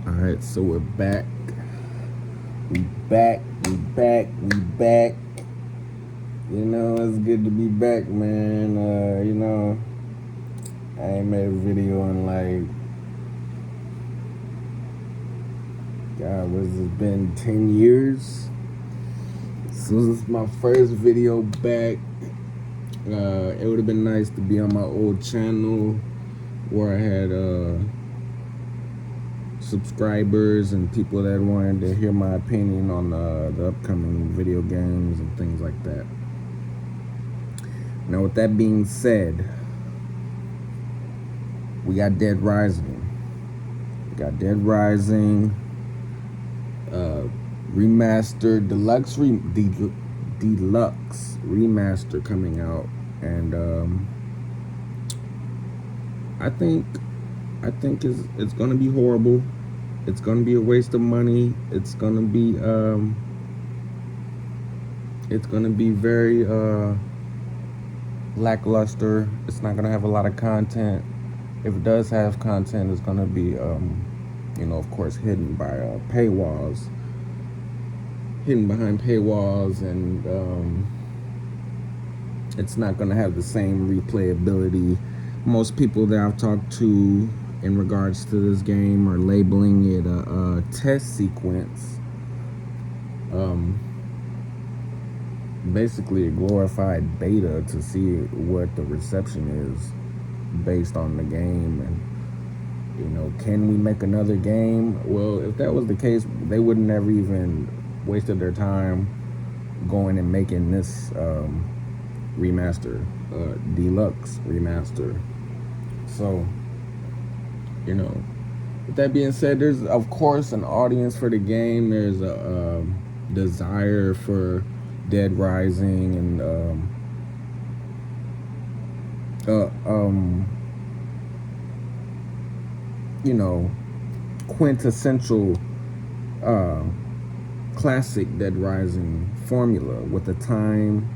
Alright, so we're back. We back. You know, it's good to be back, man. I ain't made a video in God, what's it been, 10 years? So this is my first video back. It would have been nice to be on my old channel where I had subscribers and people that wanted to hear my opinion on the upcoming video games and things like that. Now, with that being said, we got Dead Rising. Remaster, Deluxe Remaster coming out, and I think it's gonna be horrible. It's gonna be a waste of money. It's gonna be very lackluster. It's not gonna have a lot of content. If it does have content, it's gonna be of course, hidden by paywalls. Hidden behind paywalls, and it's not going to have the same replayability. Most people that I've talked to in regards to this game are labeling it a test sequence. Basically a glorified beta to see what the reception is based on the game. And can we make another game? Well, if that was the case, they would never even wasted their time going and making this remaster, deluxe remaster. So, with that being said, there's of course an audience for the game. There's a desire for Dead Rising and quintessential classic Dead Rising formula with the time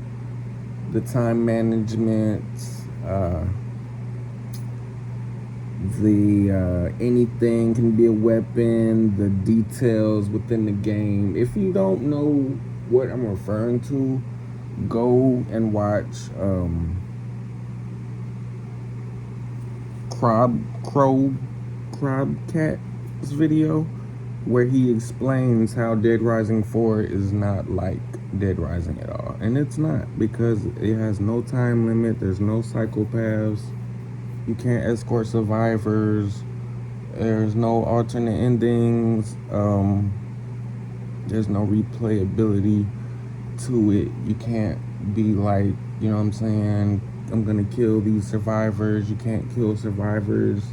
management, anything can be a weapon, the details within the game. If you don't know what I'm referring to, go and watch Crobcat's video, where he explains how Dead Rising 4 is not like Dead Rising at all. And it's not, because it has no time limit, there's no psychopaths, you can't escort survivors, there's no alternate endings, there's no replayability to it. You can't be like, you know what I'm saying, I'm gonna kill these survivors. You can't kill survivors.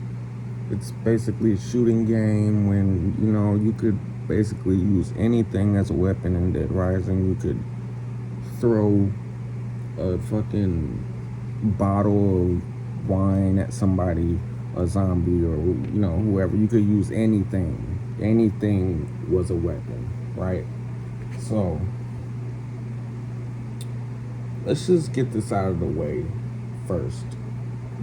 It's basically a shooting game when, you could basically use anything as a weapon in Dead Rising. You could throw a fucking bottle of wine at somebody, a zombie, or, whoever. You could use anything. Anything was a weapon, right? So, let's just get this out of the way first.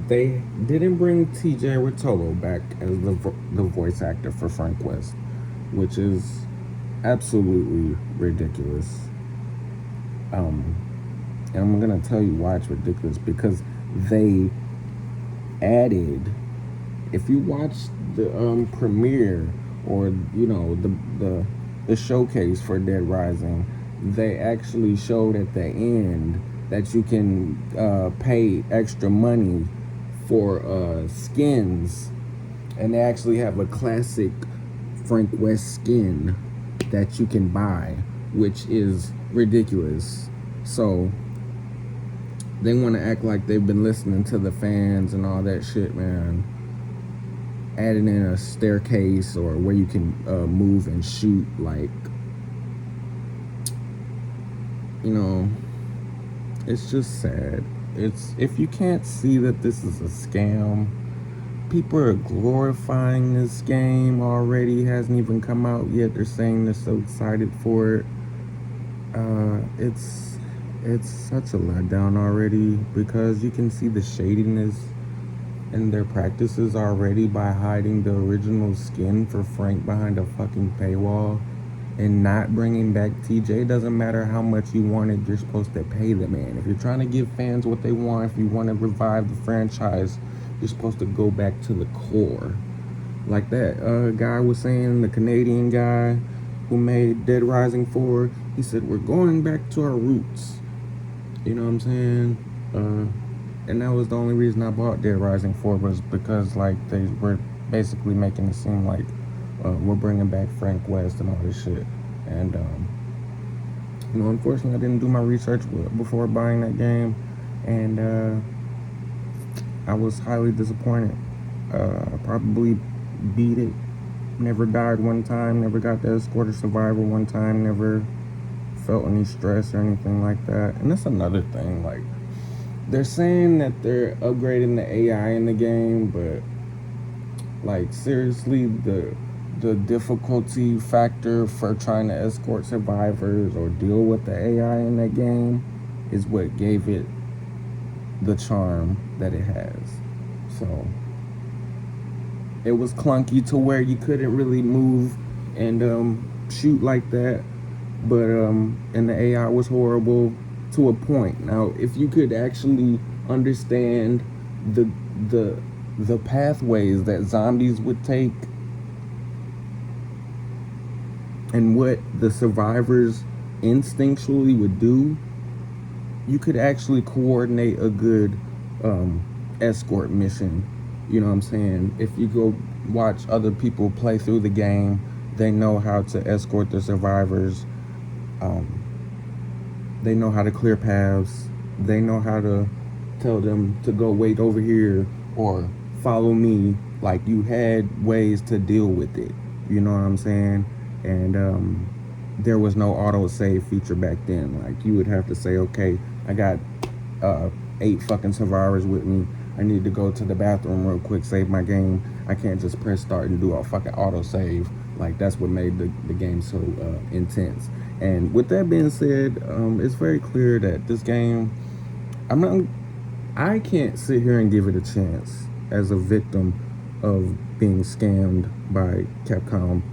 They didn't bring TJ Rotolo back as the voice actor for Frank West, which is absolutely ridiculous. And I'm gonna tell you why it's ridiculous, because they added, if you watch the premiere or the showcase for Dead Rising, they actually showed at the end that you can pay extra money for skins, and they actually have a classic Frank West skin that you can buy, which is ridiculous. So they want to act like they've been listening to the fans and all that shit, man. Adding in a staircase or where you can move and shoot, like, it's just sad. If you can't see that this is a scam, people are glorifying this game already. It hasn't even come out yet. They're saying they're so excited for it. It's such a letdown already, because you can see the shadiness And their practices already by hiding the original skin for Frank behind a fucking paywall and not bringing back TJ. Doesn't matter how much you want it, you're supposed to pay the man. If you're trying to give fans what they want, if you want to revive the franchise, you're supposed to go back to the core. Like that guy was saying, the Canadian guy who made Dead Rising 4, he said, we're going back to our roots. You know what I'm saying? And that was the only reason I bought Dead Rising 4 was because, like, they were basically making it seem like we're bringing back Frank West and all this shit. And, you know, unfortunately, I didn't do my research before buying that game. And I was highly disappointed. I probably beat it. Never died one time. Never got the Escort or Survivor one time. Never felt any stress or anything like that. And that's another thing. Like, they're saying that they're upgrading the AI in the game, but, like, seriously, the difficulty factor for trying to escort survivors or deal with the AI in that game is what gave it the charm that it has. So it was clunky to where you couldn't really move and shoot like that, but and the AI was horrible to a point. Now, if you could actually understand the pathways that zombies would take and what the survivors instinctually would do, you could actually coordinate a good escort mission. You know what I'm saying? If you go watch other people play through the game, they know how to escort the survivors. They know how to clear paths. They know how to tell them to go wait over here or follow me. Like, you had ways to deal with it. You know what I'm saying? And there was no auto save feature back then. Like, you would have to say, okay, I got 8 fucking survivors with me. I need to go to the bathroom real quick, save my game. I can't just press start and do a fucking auto save. Like, that's what made the game so intense. And with that being said, it's very clear that this game, I can't sit here and give it a chance as a victim of being scammed by Capcom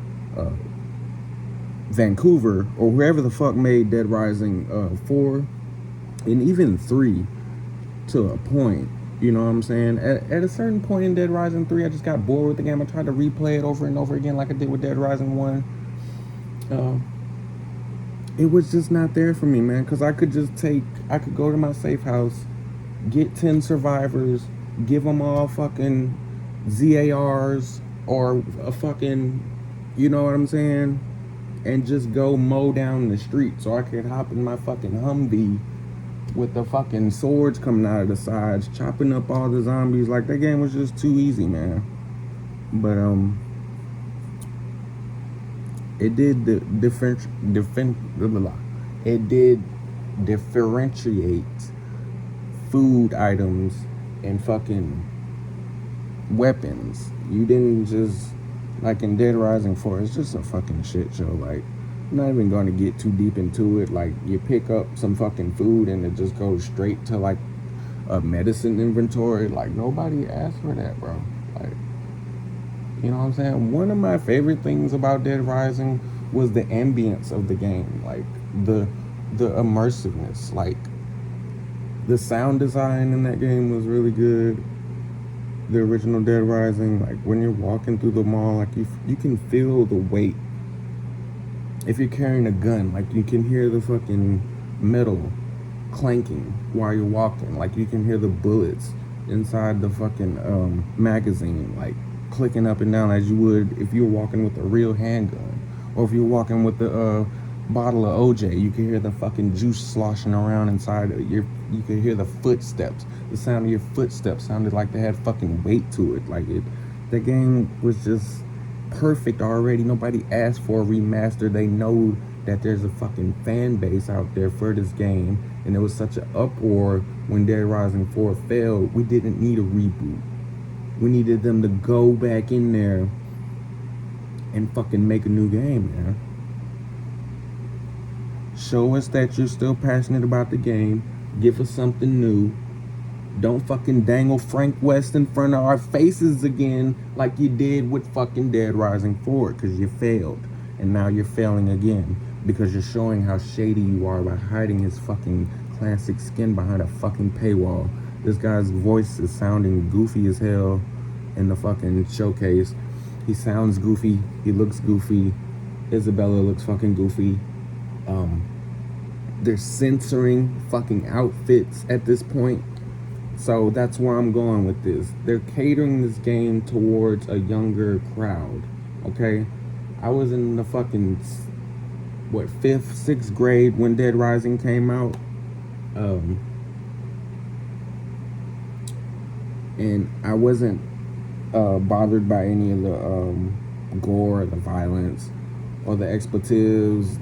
Vancouver, or whoever the fuck made Dead Rising 4 and even 3 to a point. You know what I'm saying? At a certain point in Dead Rising 3, I just got bored with the game. I tried to replay it over and over again like I did with Dead Rising 1. It was just not there for me, man, because I could go to my safe house, get 10 survivors, give them all fucking ZARs or a fucking, you know what I'm saying, and just go mow down the street so I could hop in my fucking Humvee with the fucking swords coming out of the sides, chopping up all the zombies. Like, that game was just too easy, man. But it did it did differentiate food items and fucking weapons. You didn't just, like in Dead Rising 4, it's just a fucking shit show. Like, I'm not even going to get too deep into it. Like, you pick up some fucking food and it just goes straight to, like, a medicine inventory. Like, nobody asked for that, bro. Like, you know what I'm saying? One of my favorite things about Dead Rising was the ambience of the game. Like, the immersiveness. Like, the sound design in that game was really good. The original Dead Rising, like, when you're walking through the mall, like, you can feel the weight. If you're carrying a gun, like, you can hear the fucking metal clanking while you're walking. Like, you can hear the bullets inside the fucking magazine, like, clicking up and down as you would if you were walking with a real handgun. Or if you're walking with a bottle of OJ, you can hear the fucking juice sloshing around inside of you can hear the footsteps. The sound of your footsteps sounded like they had fucking weight to it. Like, the game was just perfect already. Nobody asked for a remaster. They know that there's a fucking fan base out there for this game, and there was such an uproar when Dead Rising 4 failed. We didn't need a reboot. We needed them to go back in there and fucking make a new game, man. Show us that you're still passionate about the game. Give us something new. Don't fucking dangle Frank West in front of our faces again like you did with fucking Dead Rising 4, because you failed. And now you're failing again because you're showing how shady you are by hiding his fucking classic skin behind a fucking paywall. This guy's voice is sounding goofy as hell in the fucking showcase. He sounds goofy. He looks goofy. Isabella looks fucking goofy. They're censoring fucking outfits at this point. So that's where I'm going with this. They're catering this game towards a younger crowd. Okay? I was in the fucking, 5th, 6th grade when Dead Rising came out. And I wasn't bothered by any of the gore, the violence, or the expletives,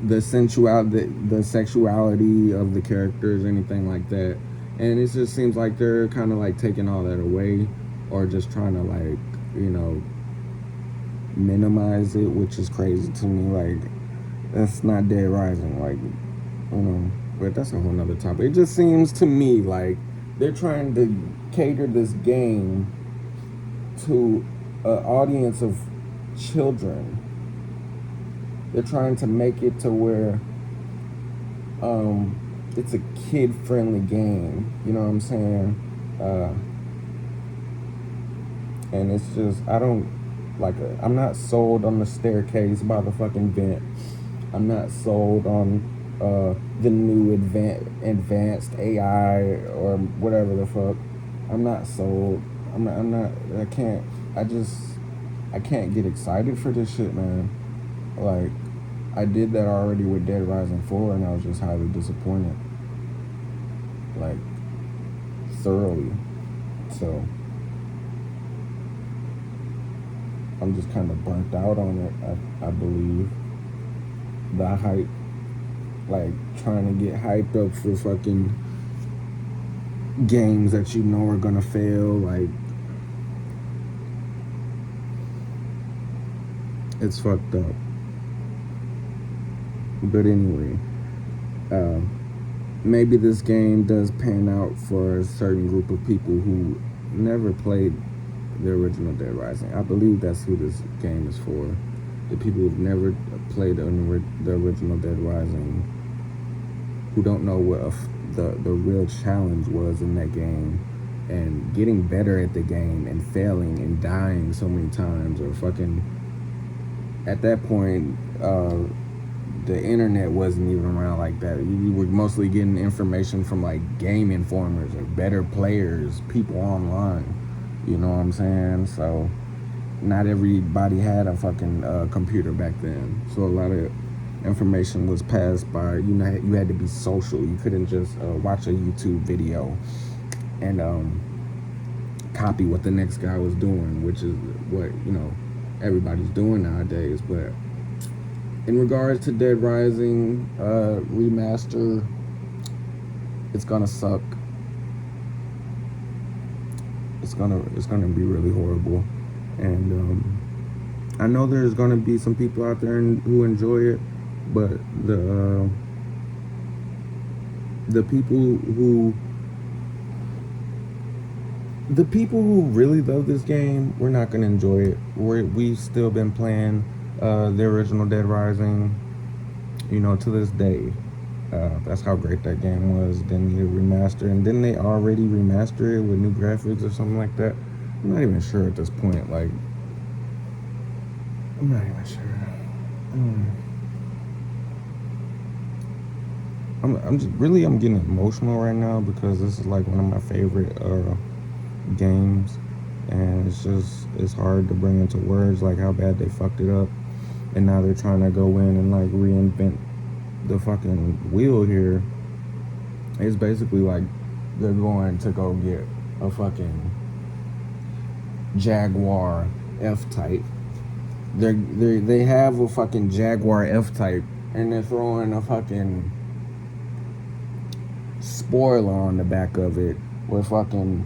the sensuality, the sexuality of the characters, anything like that. And it just seems like they're kind of like taking all that away, or just trying to like, minimize it, which is crazy to me. Like, that's not Dead Rising, like, but that's a whole nother topic. It just seems to me like they're trying to cater this game to an audience of children. They're trying to make it to where it's a kid-friendly game. You know what I'm saying? And it's just, I'm not sold on the staircase by the fucking vent. I'm not sold on the new advanced AI or whatever the fuck. I'm not sold. I can't get excited for this shit, man. Like, I did that already with Dead Rising 4, and I was just highly disappointed. Like, thoroughly. So, I'm just kind of burnt out on it, I believe. The hype, like, trying to get hyped up for fucking games that you know are gonna fail, like, it's fucked up. But anyway, maybe this game does pan out for a certain group of people who never played the original Dead Rising. I believe that's who this game is for. The people who've never played the original Dead Rising, who don't know what the real challenge was in that game, and getting better at the game and failing and dying so many times, or fucking, at that point, the internet wasn't even around like that. You were mostly getting information from like game informers or better players, people online. You know what I'm saying? So not everybody had a fucking computer back then. So a lot of information was passed by, you had to be social. You couldn't just watch a YouTube video and copy what the next guy was doing, which is what, everybody's doing nowadays. But in regards to Dead Rising Remaster, it's gonna suck. It's gonna be really horrible, and I know there's gonna be some people out there who enjoy it, but the people who really love this game, we're not gonna enjoy it. We've still been playing the original Dead Rising, to this day. That's how great that game was. Then they remaster, and didn't they already remaster it with new graphics or something like that? I'm not even sure at this point. Like, I'm not even sure. I'm getting emotional right now because this is like one of my favorite games, and it's hard to bring into words like how bad they fucked it up, and now they're trying to go in and like reinvent the fucking wheel here. It's basically like they're going to go get a fucking Jaguar F-Type. They have a fucking Jaguar F-Type, and they're throwing a fucking spoiler on the back of it with fucking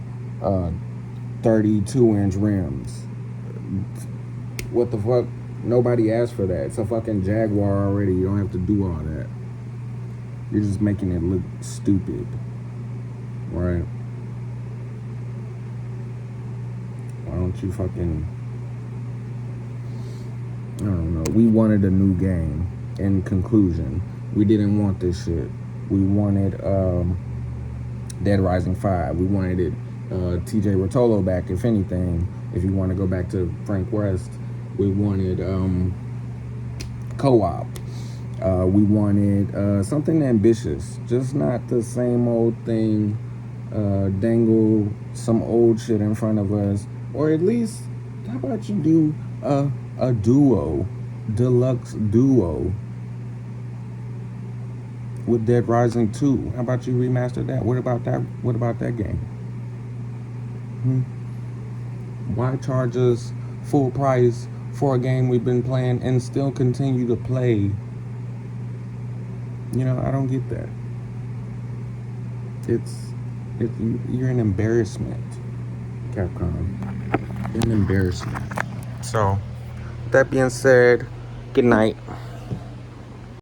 32-inch rims. What the fuck? Nobody asked for that. It's a fucking Jaguar already. You don't have to do all that. You're just making it look stupid. right? Why don't you fucking, I don't know. We wanted a new game. In conclusion, we didn't want this shit. We wanted Dead Rising 5. We wanted it TJ Rotolo back, if anything. If you want to go back to Frank West, we wanted co-op. We wanted something ambitious, just not the same old thing. Dangle some old shit in front of us, or at least, how about you do a duo, deluxe duo with Dead Rising 2? How about you remaster that? What about that? What about that game? Why charge us full price for a game we've been playing and still continue to play? You know, I don't get that. You're an embarrassment, Capcom. You're an embarrassment. So, that being said, good night.